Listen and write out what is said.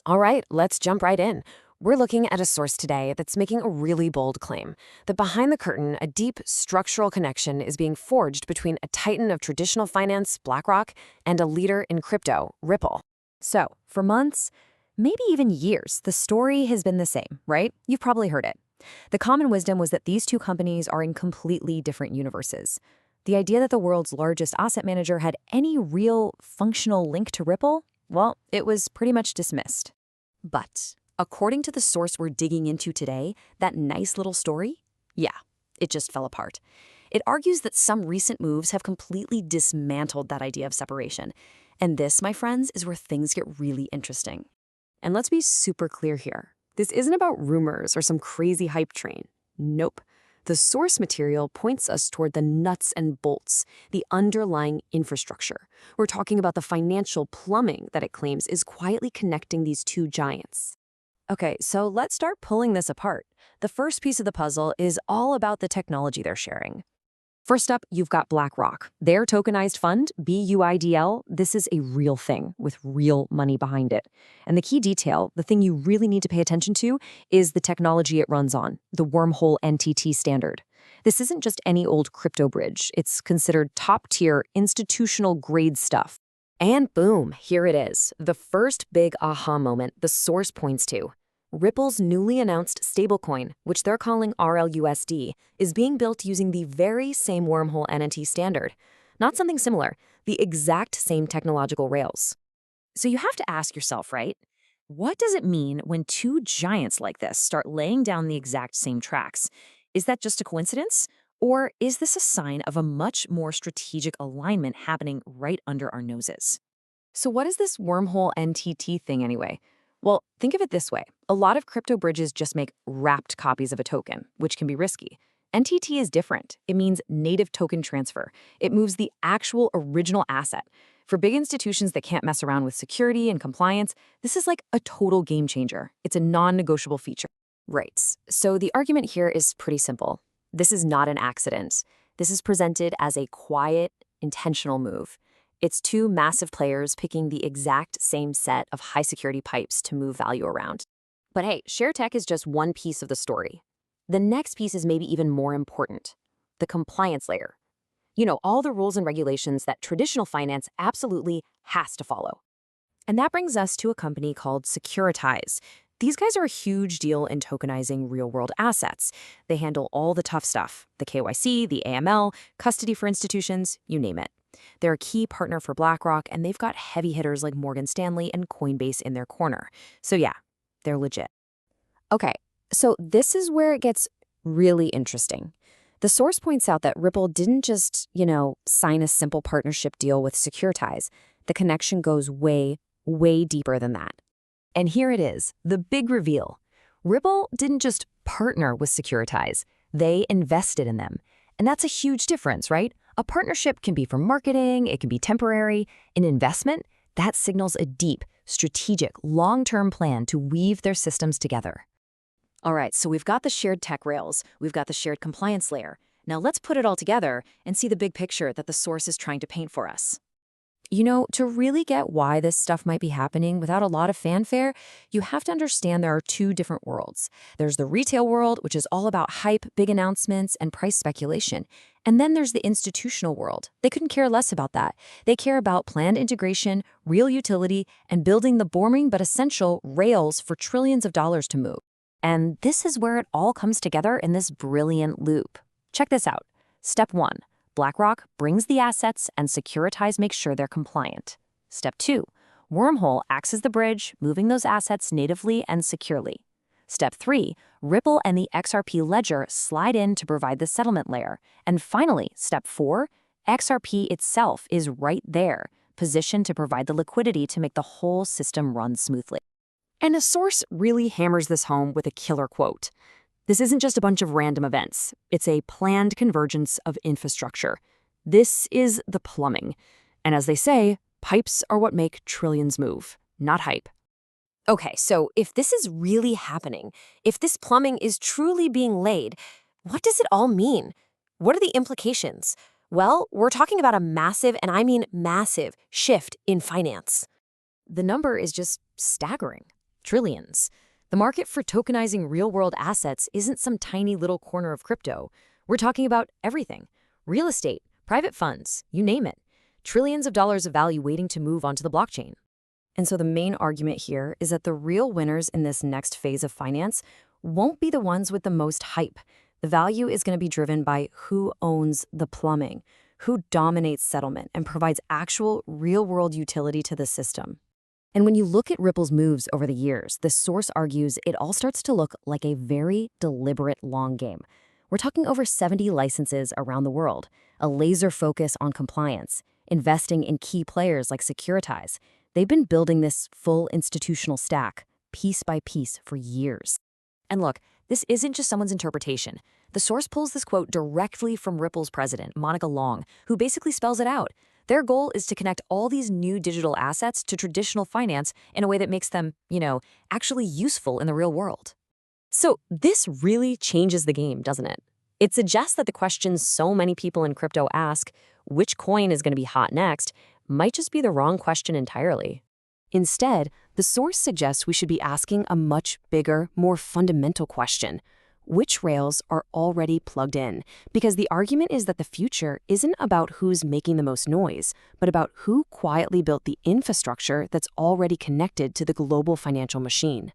All right, let's jump right in. We're looking at a source today that's making a really bold claim that behind the curtain, a deep structural connection is being forged between a titan of traditional finance, BlackRock, and a leader in crypto, Ripple. So, for months, maybe even years, the story has been the same, right? You've probably heard it. The common wisdom was that these two companies are in completely different universes. The idea that the world's largest asset manager had any real functional link to Ripple, well, it was pretty much dismissed. But, according to the source we're digging into today, that nice little story, yeah, it just fell apart. It argues that some recent moves have completely dismantled that idea of separation. And this, my friends, is where things get really interesting. And let's be super clear here. This isn't about rumors or some crazy hype train. Nope. The source material points us toward the nuts and bolts, the underlying infrastructure. We're talking about the financial plumbing that it claims is quietly connecting these two giants. Okay, so let's start pulling this apart. The first piece of the puzzle is all about the technology they're sharing. First up, you've got BlackRock. Their tokenized fund, BUIDL, this is a real thing with real money behind it. And the key detail, the thing you really need to pay attention to, is the technology it runs on, the Wormhole NTT standard. This isn't just any old crypto bridge. It's considered top-tier, institutional-grade stuff. And boom, here it is, the first big aha moment the source points to. Ripple's newly announced stablecoin, which they're calling RLUSD, is being built using the very same Wormhole NNT standard. Not something similar, the exact same technological rails. So you have to ask yourself, right? What does it mean when two giants like this start laying down the exact same tracks? Is that just a coincidence? Or is this a sign of a much more strategic alignment happening right under our noses? So what is this Wormhole NTT thing anyway? Well, think of it this way. A lot of crypto bridges just make wrapped copies of a token, which can be risky. NTT is different. It means native token transfer. It moves the actual original asset. For big institutions that can't mess around with security and compliance, this is like a total game changer. It's a non-negotiable feature. Right. So the argument here is pretty simple. This is not an accident. This is presented as a quiet, intentional move. It's two massive players picking the exact same set of high-security pipes to move value around. But hey, ShareTech is just one piece of the story. The next piece is maybe even more important, the compliance layer. You know, all the rules and regulations that traditional finance absolutely has to follow. And that brings us to a company called Securitize. These guys are a huge deal in tokenizing real-world assets. They handle all the tough stuff, the KYC, the AML, custody for institutions, you name it. They're a key partner for BlackRock, and they've got heavy hitters like Morgan Stanley and Coinbase in their corner. So yeah, they're legit. Okay, so this is where it gets really interesting. The source points out that Ripple didn't just, sign a simple partnership deal with Securitize. The connection goes way, way deeper than that. And here it is, the big reveal. Ripple didn't just partner with Securitize, they invested in them. And that's a huge difference, right? A partnership can be for marketing, it can be temporary. An investment, that signals a deep, strategic, long-term plan to weave their systems together. All right, so we've got the shared tech rails, we've got the shared compliance layer. Now let's put it all together and see the big picture that the source is trying to paint for us. To really get why this stuff might be happening without a lot of fanfare, you have to understand there are two different worlds. There's the retail world, which is all about hype, big announcements, and price speculation. And then there's the institutional world. They couldn't care less about that. They care about planned integration, real utility, and building the boring but essential rails for trillions of dollars to move. And this is where it all comes together in this brilliant loop. Check this out. Step 1. BlackRock brings the assets and Securitize makes sure they're compliant. Step 2. Wormhole acts as the bridge, moving those assets natively and securely. Step 3. Ripple and the XRP ledger slide in to provide the settlement layer. And finally, Step 4. XRP itself is right there, positioned to provide the liquidity to make the whole system run smoothly. And a source really hammers this home with a killer quote. This isn't just a bunch of random events. It's a planned convergence of infrastructure. This is the plumbing. And as they say, pipes are what make trillions move, not hype. Okay, so if this is really happening, if this plumbing is truly being laid, what does it all mean? What are the implications? Well, we're talking about a massive, and I mean massive, shift in finance. The number is just staggering. trillions. The market for tokenizing real-world assets isn't some tiny little corner of crypto. We're talking about everything. Real estate, private funds, you name it. Trillions of dollars of value waiting to move onto the blockchain. And so the main argument here is that the real winners in this next phase of finance won't be the ones with the most hype. The value is going to be driven by who owns the plumbing, who dominates settlement, and provides actual real-world utility to the system. And when you look at Ripple's moves over the years, the source argues it all starts to look like a very deliberate long game. We're talking over 70 licenses around the world, a laser focus on compliance, investing in key players like Securitize. They've been building this full institutional stack, piece by piece, for years. And look, this isn't just someone's interpretation. The source pulls this quote directly from Ripple's president, Monica Long, who basically spells it out. Their goal is to connect all these new digital assets to traditional finance in a way that makes them, actually useful in the real world. So this really changes the game, doesn't it? It suggests that the questions so many people in crypto ask, which coin is going to be hot next, might just be the wrong question entirely. Instead, the source suggests we should be asking a much bigger, more fundamental question. Which rails are already plugged in? Because the argument is that the future isn't about who's making the most noise, but about who quietly built the infrastructure that's already connected to the global financial machine.